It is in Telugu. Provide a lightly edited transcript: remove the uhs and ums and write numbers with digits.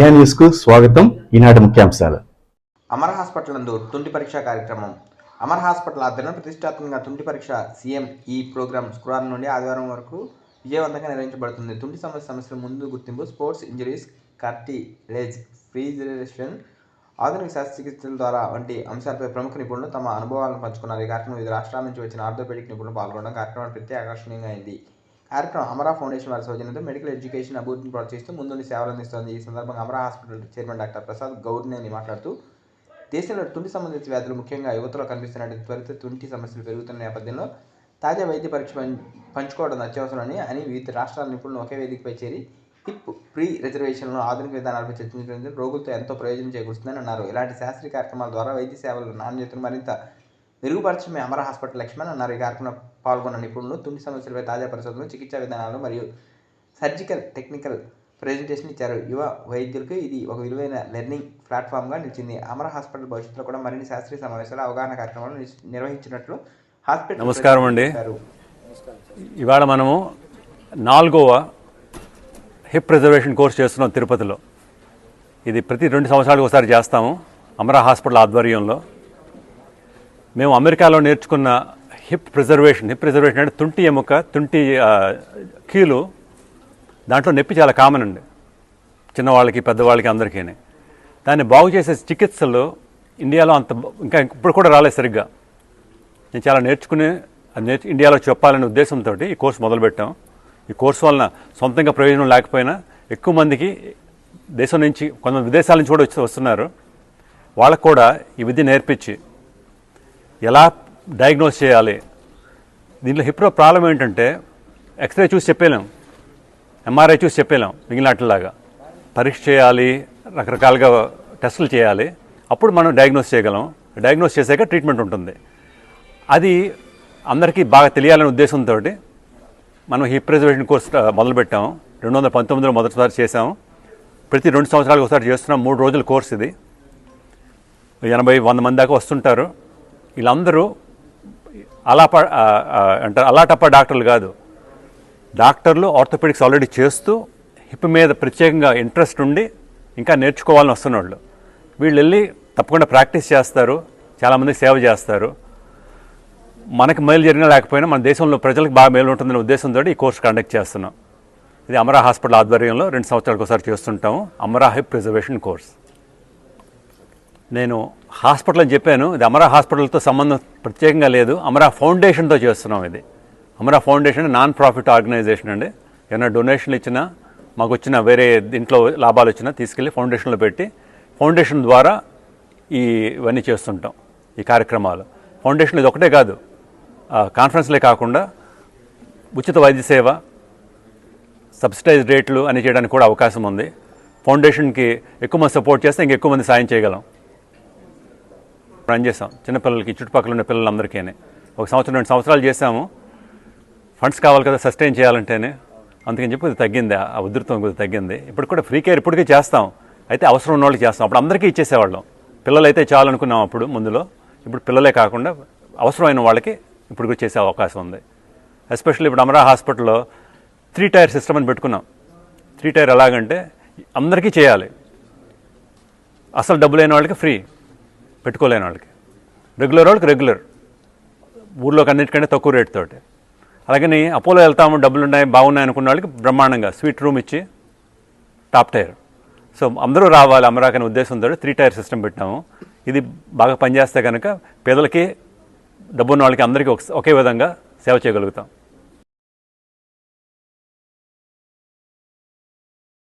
సమయ న్యూస్కు స్వాగతం. ఈనాటి ముఖ్యాంశాలు. అమర్ హాస్పిటల్ నందు తుంటి పరీక్ష కార్యక్రమం. అమర్ హాస్పిటల్ ఆధ్వర్యంలో ప్రతిష్టాత్మకంగా తుంటి పరీక్ష సీఎం ఈ ప్రోగ్రాం శుక్రవారం నుండి ఆదివారం వరకు విజయవంతంగా నిర్వహించబడుతుంది. తుంటి సమస్యల ముందు గుర్తింపు, స్పోర్ట్స్ ఇంజరీస్, కార్టిలేజ్ ఫ్రీజరేషన్, ఆధునిక శస్త్రచికిత్సల ద్వారా వంటి అంశాలపై ప్రముఖ నిపుణులు తమ అనుభవాలను పంచుకున్నారు. ఈ కార్యక్రమం వివిధ రాష్ట్రాల నుంచి వచ్చిన ఆర్థోపెడిక్ నిపుణులు పాల్గొనడం కార్యక్రమాన్ని ప్రత్యేక ఆకర్షణీయంగా అయింది. కార్యక్రమం అమరా ఫౌండేషన్ వారి సౌజన్యంతో మెడికల్ ఎడ్యుకేషన్ అభివృద్ధిని ప్రోత్సహిస్తూ ముందుండి సేవలు అందిస్తోంది. ఈ సందర్భంగా Amara hospital chairman doctor Prasad గౌడ్నేని మాట్లాడుతూ, దేశంలో తుంటి సంబంధిత వ్యాధులు ముఖ్యంగా యువతలో కనిపిస్తున్న త్వరిత తుంటి సమస్యలు పెరుగుతున్న నేపథ్యంలో తాజా వైద్య పరీక్ష పంచుకోవడం అత్యవసరమని వివిధ రాష్ట్రాల నిపుణులు ఒకే వేదికపై చేరి హిప్ ప్రీ రిజర్వేషన్లో ఆధునిక విధానాలపై చర్చించడం రోగులతో ఎంతో ప్రయోజనం చేకూరుస్తుందని అన్నారు. ఇలాంటి శాస్త్రీయ కార్యక్రమాల ద్వారా వైద్య సేవల నాణ్యతను మరింత మెరుగుపరచడమే అమరా హాస్పిటల్ లక్ష్యమని అన్నారు. ఈ కార్యక్రమంలో పాల్గొన్న నిపుణులు తుంటి సమస్యలపై తాజా పరిశోధనలు, చికిత్సా విధానాలు మరియు సర్జికల్ టెక్నికల్ ప్రెజెంటేషన్ ఇచ్చారు. యువ వైద్యులకు ఇది ఒక విలువైన లెర్నింగ్ ప్లాట్ఫామ్గా నిలిచింది. అమరా హాస్పిటల్ భవిష్యత్తులో కూడా మరిన్ని శాస్త్రీయ సమావేశాలు, అవగాహన కార్యక్రమాలు నిర్వహించినట్లు హాస్పిటల్. నమస్కారం అండి. ఇవాళ మనము 4వ హిప్ రిజర్వేషన్ కోర్స్ చేస్తున్నాం తిరుపతిలో. ఇది ప్రతి 2 సంవత్సరాలకు ఒకసారి చేస్తాము అమరా హాస్పిటల్ ఆధ్వర్యంలో. మేము అమెరికాలో నేర్చుకున్న హిప్ ప్రిజర్వేషన్ అంటే తుంటి ఎముక, తుంటి కీలు, దాంట్లో నొప్పి చాలా కామన్ అండి, చిన్నవాళ్ళకి పెద్దవాళ్ళకి అందరికీ. దాన్ని బాగు చేసే చికిత్సలు ఇండియాలో అంత ఇంకా ఇప్పుడు కూడా రాలేదు సరిగ్గా. నేను చాలా నేర్చుకుని ఇండియాలో చెప్పాలనే ఉద్దేశంతో ఈ కోర్సు మొదలుపెట్టాం. ఈ కోర్సు వలన సొంతంగా ప్రయోజనం లేకపోయినా ఎక్కువ మందికి దేశం నుంచి, కొంతమంది విదేశాల నుంచి కూడా వస్తున్నారు. వాళ్ళకు కూడా ఈ విద్య నేర్పించి ఎలా డయాగ్నోస్ చేయాలి. దీంట్లో హిప్లో ప్రాబ్లం ఏంటంటే ఎక్స్రే చూసి చెప్పలేం, ఎంఆర్ఐ చూసి చెప్పలేం, మిగిలినట్లాగా పరీక్ష చేయాలి, రకరకాలుగా టెస్టులు చేయాలి, అప్పుడు మనం డయాగ్నోస్ చేయగలం. డయాగ్నోస్ చేశాక ట్రీట్మెంట్ ఉంటుంది. అది అందరికీ బాగా తెలియాలనే ఉద్దేశంతో మనం హిప్ రిజర్వేషన్ కోర్స్ మొదలుపెట్టాము. 2019లో మొదటిసారి చేసాము. ప్రతి 2 సంవత్సరాలకు ఒకసారి చేస్తున్నాం. 3 రోజుల కోర్స్ ఇది. 80-100 మంది దాకా వస్తుంటారు. వీళ్ళందరూ అలాటప్ప డాక్టర్లు కాదు, డాక్టర్లు ఆర్థోపెడిక్స్ ఆల్రెడీ చేస్తూ హిప్ మీద ప్రత్యేకంగా ఇంట్రెస్ట్ ఉండి ఇంకా నేర్చుకోవాలని వస్తున్నవాళ్ళు. వీళ్ళు వెళ్ళి తప్పకుండా ప్రాక్టీస్ చేస్తారు, చాలామందికి సేవ చేస్తారు. మనకి మేలు జరిగినా లేకపోయినా మన దేశంలో ప్రజలకు బాగా మేలు ఉంటుందనే ఉద్దేశంతో ఈ కోర్స్ కండక్ట్ చేస్తున్నాం. ఇది అమరా హాస్పిటల్ ఆధ్వర్యంలో 2 సంవత్సరాలకు ఒకసారి చేస్తుంటాము అమరా హిప్ ప్రిజర్వేషన్ కోర్స్. నేను హాస్పిటల్ అని చెప్పాను, ఇది అమరా హాస్పిటల్తో సంబంధం ప్రత్యేకంగా లేదు, అమరా ఫౌండేషన్తో చేస్తున్నాం. ఇది Amara foundation non profit organisation అండి. ఏమైనా డొనేషన్లు ఇచ్చినా, మాకు వచ్చిన వేరే దీంట్లో లాభాలు వచ్చినా తీసుకెళ్ళి ఫౌండేషన్లో పెట్టి, ఫౌండేషన్ ద్వారా ఇవన్నీ చేస్తుంటాం ఈ కార్యక్రమాలు. ఫౌండేషన్ ఇది ఒకటే కాదు, కాన్ఫరెన్స్లే కాకుండా ఉచిత వైద్య సేవ, సబ్సిడైజ్ రేట్లు అని చేయడానికి కూడా అవకాశం ఉంది. ఫౌండేషన్కి ఎక్కువ మంది సపోర్ట్ చేస్తే ఇంకెక్కువ మంది సాయం చేయగలం. రన్ చేసాం చిన్నపిల్లలకి, చుట్టుపక్కల ఉన్న పిల్లలందరికీ. 1 సంవత్సరం 2 సంవత్సరాలు చేసాము. ఫండ్స్ కావాలి కదా సస్టైన్ చేయాలంటేనే, అందుకని చెప్పి ఇది తగ్గింది, ఆ ఉధృతం కొద్దిగా తగ్గింది. ఇప్పుడు కూడా ఫ్రీ కేర్ ఇప్పటికీ చేస్తాం, అయితే అవసరం ఉన్న వాళ్ళకి చేస్తాం. అప్పుడు అందరికీ ఇచ్చేసేవాళ్ళం. పిల్లలైతే చాలనుకున్నాం అప్పుడు ముందులో. ఇప్పుడు పిల్లలే కాకుండా అవసరమైన వాళ్ళకి ఇప్పుడు కూడా చేసే అవకాశం ఉంది. ఎస్పెషల్లీ ఇప్పుడు అమరా హాస్పిటల్లో 3 టైర్ సిస్టమ్ అని పెట్టుకున్నాం. 3 టైర్ ఎలాగంటే అందరికీ చేయాలి, అసలు డబ్బు లేని వాళ్ళకి ఫ్రీ, పెట్టుకోలేని వాళ్ళకి, రెగ్యులర్ వాళ్ళకి రెగ్యులర్, ఊర్లోకి అన్నిటికంటే తక్కువ రేట్ తోటి. అలాగని అపోలో వెళ్తాము, డబ్బులు ఉన్నాయి, బాగున్నాయి అనుకున్న వాళ్ళకి బ్రహ్మాండంగా స్వీట్ రూమ్ ఇచ్చి టాప్ టైర్. సో అందరూ రావాలి అమరాకనే ఉద్దేశంతో 3 టైర్ సిస్టమ్ పెట్టాము. ఇది బాగా పనిచేస్తే కనుక పేదలకి, డబ్బున్న వాళ్ళకి అందరికీ ఒకే విధంగా సేవ చేయగలుగుతాం.